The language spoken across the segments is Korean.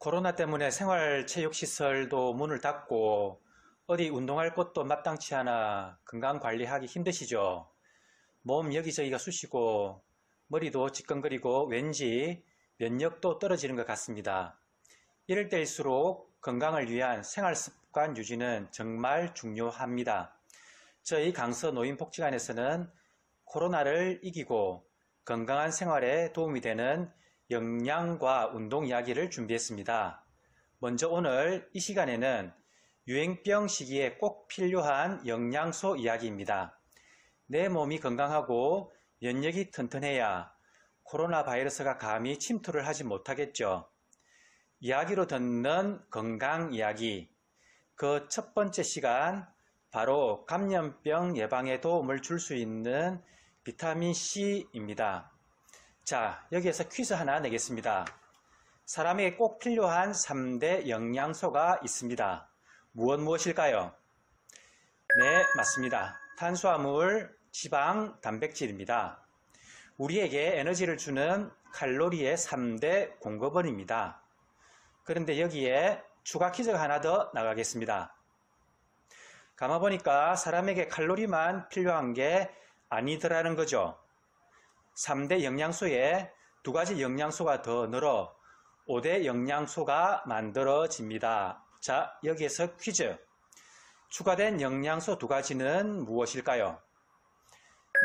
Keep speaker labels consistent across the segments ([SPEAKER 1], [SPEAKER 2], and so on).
[SPEAKER 1] 코로나 때문에 생활체육시설도 문을 닫고 어디 운동할 곳도 마땅치 않아 건강 관리하기 힘드시죠? 몸 여기저기가 쑤시고 머리도 지끈거리고 왠지 면역도 떨어지는 것 같습니다. 이럴 때일수록 건강을 위한 생활습관 유지는 정말 중요합니다. 저희 강서 노인복지관에서는 코로나를 이기고 건강한 생활에 도움이 되는 영양과 운동 이야기를 준비했습니다. 먼저 오늘 이 시간에는 유행병 시기에 꼭 필요한 영양소 이야기입니다. 내 몸이 건강하고 면역이 튼튼해야 코로나 바이러스가 감히 침투를 하지 못하겠죠. 이야기로 듣는 건강 이야기, 그 첫 번째 시간, 바로 감염병 예방에 도움을 줄 수 있는 비타민C입니다. 자, 여기에서 퀴즈 하나 내겠습니다. 사람에게 꼭 필요한 3대 영양소가 있습니다. 무엇일까요? 네, 맞습니다. 탄수화물, 지방, 단백질입니다. 우리에게 에너지를 주는 칼로리의 3대 공급원입니다. 그런데 여기에 추가 퀴즈가 하나 더 나가겠습니다. 감아보니까 사람에게 칼로리만 필요한 게 아니더라는 거죠. 3대 영양소에 2가지 영양소가 더 늘어 5대 영양소가 만들어집니다. 자, 여기에서 퀴즈. 추가된 영양소 2가지는 무엇일까요?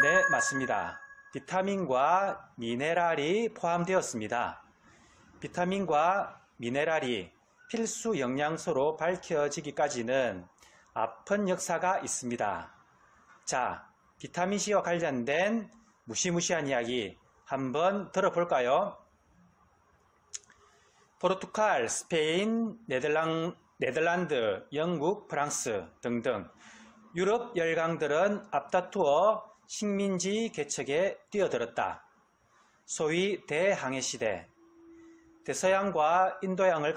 [SPEAKER 1] 네, 맞습니다. 비타민과 미네랄이 포함되었습니다. 비타민과 미네랄이 필수 영양소로 밝혀지기까지는 아픈 역사가 있습니다. 자, 비타민C와 관련된 무시무시한 이야기 한번 들어볼까요? 포르투갈, 스페인, 네덜란드, 영국, 프랑스 등등 유럽 열강들은 앞다투어 식민지 개척에 뛰어들었다. 소위 대항해시대, 대서양과 인도양을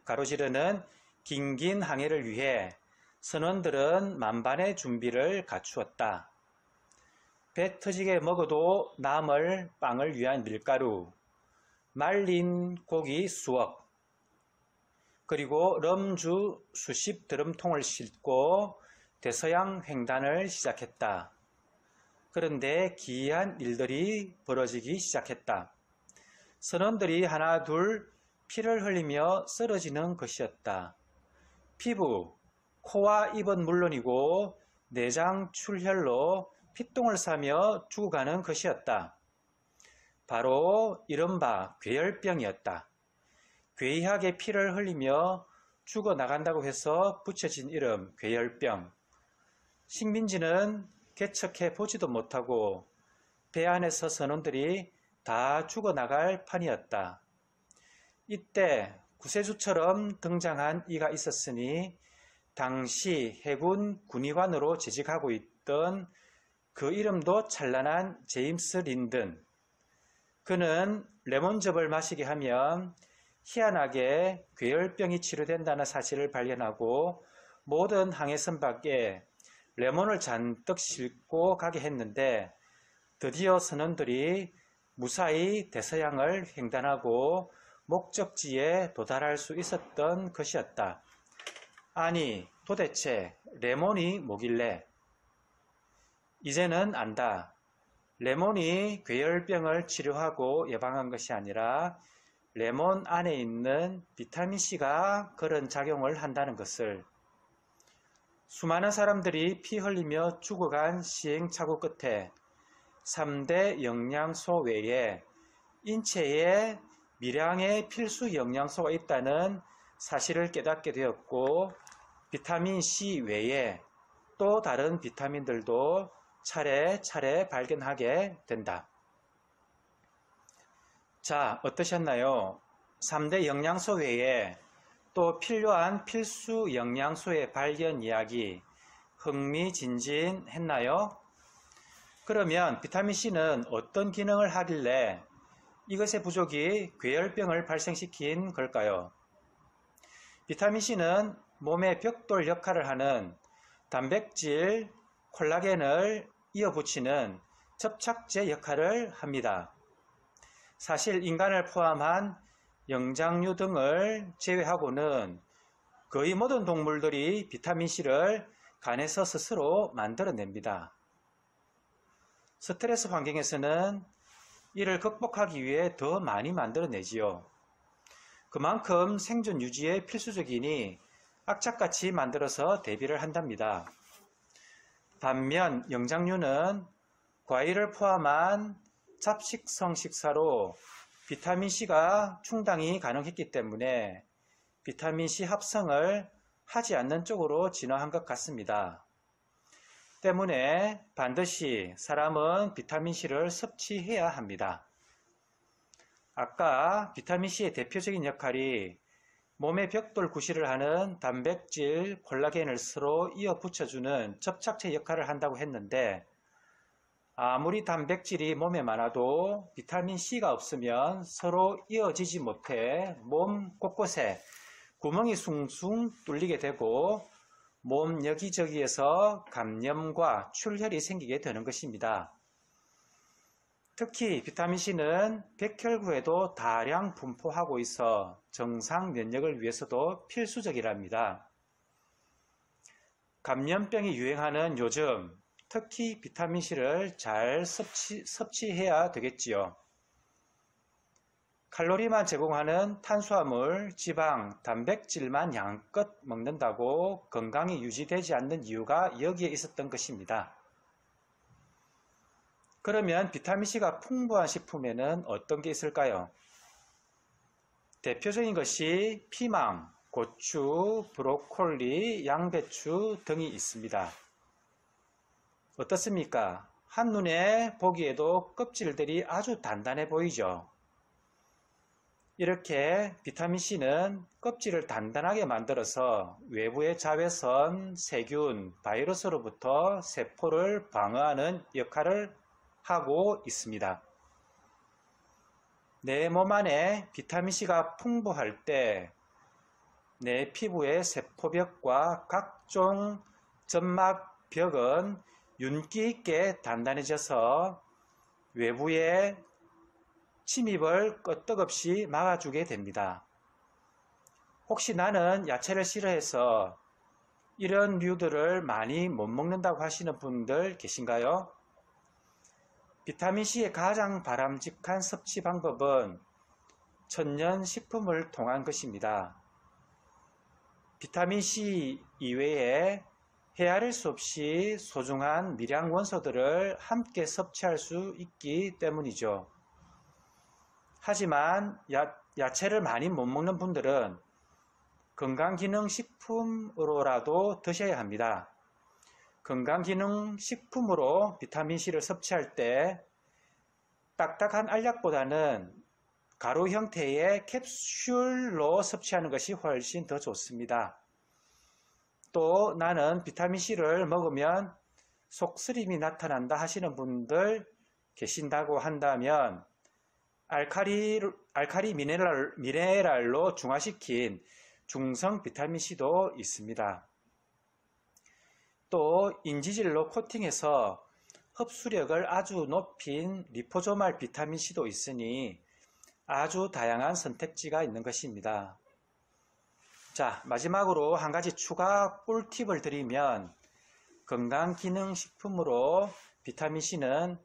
[SPEAKER 1] 가로지르는 긴긴 항해를 위해 선원들은 만반의 준비를 갖추었다. 배 터지게 먹어도 남을 빵을 위한 밀가루, 말린 고기 수억, 그리고 럼주 수십 드럼통을 싣고 대서양 횡단을 시작했다. 그런데 기이한 일들이 벌어지기 시작했다. 선원들이 하나 둘 피를 흘리며 쓰러지는 것이었다. 피부, 코와 입은 물론이고 내장 출혈로 피똥을 싸며 죽어가는 것이었다. 바로 이른바 괴혈병이었다. 괴이하게 피를 흘리며 죽어나간다고 해서 붙여진 이름 괴혈병. 식민지는 개척해 보지도 못하고 배 안에서 선원들이 다 죽어나갈 판이었다. 이때 구세주처럼 등장한 이가 있었으니 당시 해군 군의관으로 재직하고 있던 그 이름도 찬란한 제임스 린든. 그는 레몬즙을 마시게 하면 희한하게 괴혈병이 치료된다는 사실을 발견하고 모든 항해선 밖에 레몬을 잔뜩 싣고 가게 했는데 드디어 선원들이 무사히 대서양을 횡단하고 목적지에 도달할 수 있었던 것이었다. 아니, 도대체 레몬이 뭐길래? 이제는 안다. 레몬이 괴혈병을 치료하고 예방한 것이 아니라 레몬 안에 있는 비타민C가 그런 작용을 한다는 것을. 수많은 사람들이 피 흘리며 죽어간 시행착오 끝에 3대 영양소 외에 인체에 미량의 필수 영양소가 있다는 사실을 깨닫게 되었고, 비타민C 외에 또 다른 비타민들도 차례차례 발견하게 된다. 자, 어떠셨나요? 3대 영양소 외에 또 필요한 필수 영양소의 발견 이야기 흥미진진했나요? 그러면 비타민C는 어떤 기능을 하길래 이것의 부족이 괴혈병을 발생시킨 걸까요? 비타민C는 몸의 벽돌 역할을 하는 단백질, 콜라겐을 이어붙이는 접착제 역할을 합니다. 사실 인간을 포함한 영장류 등을 제외하고는 거의 모든 동물들이 비타민C를 간에서 스스로 만들어냅니다. 스트레스 환경에서는 이를 극복하기 위해 더 많이 만들어내지요. 그만큼 생존 유지에 필수적이니 악착같이 만들어서 대비를 한답니다. 반면 영장류는 과일을 포함한 잡식성 식사로 비타민C가 충당이 가능했기 때문에 비타민C 합성을 하지 않는 쪽으로 진화한 것 같습니다. 때문에 반드시 사람은 비타민C를 섭취해야 합니다. 아까 비타민C의 대표적인 역할이 몸의 벽돌 구실을 하는 단백질, 콜라겐을 서로 이어 붙여주는 접착체 역할을 한다고 했는데 아무리 단백질이 몸에 많아도 비타민C가 없으면 서로 이어지지 못해 몸 곳곳에 구멍이 숭숭 뚫리게 되고 몸 여기저기에서 감염과 출혈이 생기게 되는 것입니다. 특히 비타민C는 백혈구에도 다량 분포하고 있어 정상 면역을 위해서도 필수적이랍니다. 감염병이 유행하는 요즘 특히 비타민C를 잘 섭취해야 되겠지요. 칼로리만 제공하는 탄수화물, 지방, 단백질만 양껏 먹는다고 건강이 유지되지 않는 이유가 여기에 있었던 것입니다. 그러면 비타민C가 풍부한 식품에는 어떤 게 있을까요? 대표적인 것이 피망, 고추, 브로콜리, 양배추 등이 있습니다. 어떻습니까? 한눈에 보기에도 껍질들이 아주 단단해 보이죠? 이렇게 비타민C는 껍질을 단단하게 만들어서 외부의 자외선, 세균, 바이러스로부터 세포를 방어하는 역할을 하고 있습니다. 내 몸 안에 비타민C가 풍부할 때 내 피부의 세포벽과 각종 점막벽은 윤기 있게 단단해져서 외부의 침입을 끄떡없이 막아주게 됩니다. 혹시 나는 야채를 싫어해서 이런 류들을 많이 못 먹는다고 하시는 분들 계신가요? 비타민C의 가장 바람직한 섭취 방법은 천연식품을 통한 것입니다. 비타민C 이외에 헤아릴 수 없이 소중한 미량 원소들을 함께 섭취할 수 있기 때문이죠. 하지만 야채를 많이 못 먹는 분들은 건강기능식품으로라도 드셔야 합니다. 건강기능식품으로 비타민C를 섭취할 때 딱딱한 알약보다는 가루 형태의 캡슐로 섭취하는 것이 훨씬 더 좋습니다. 또 나는 비타민C를 먹으면 속쓰림이 나타난다 하시는 분들 계신다고 한다면 알카리 미네랄로 중화시킨 중성 비타민C도 있습니다. 또 인지질로 코팅해서 흡수력을 아주 높인 리포소말 비타민C도 있으니 아주 다양한 선택지가 있는 것입니다. 자, 마지막으로 한 가지 추가 꿀팁을 드리면 건강기능식품으로 비타민C는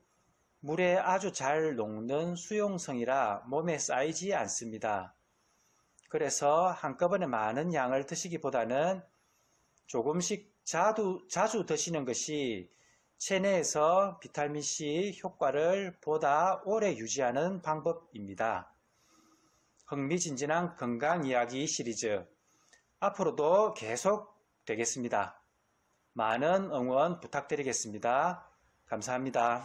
[SPEAKER 1] 물에 아주 잘 녹는 수용성이라 몸에 쌓이지 않습니다. 그래서 한꺼번에 많은 양을 드시기보다는 조금씩 자주 드시는 것이 체내에서 비타민C 효과를 보다 오래 유지하는 방법입니다. 흥미진진한 건강 이야기 시리즈 앞으로도 계속 되겠습니다. 많은 응원 부탁드리겠습니다. 감사합니다.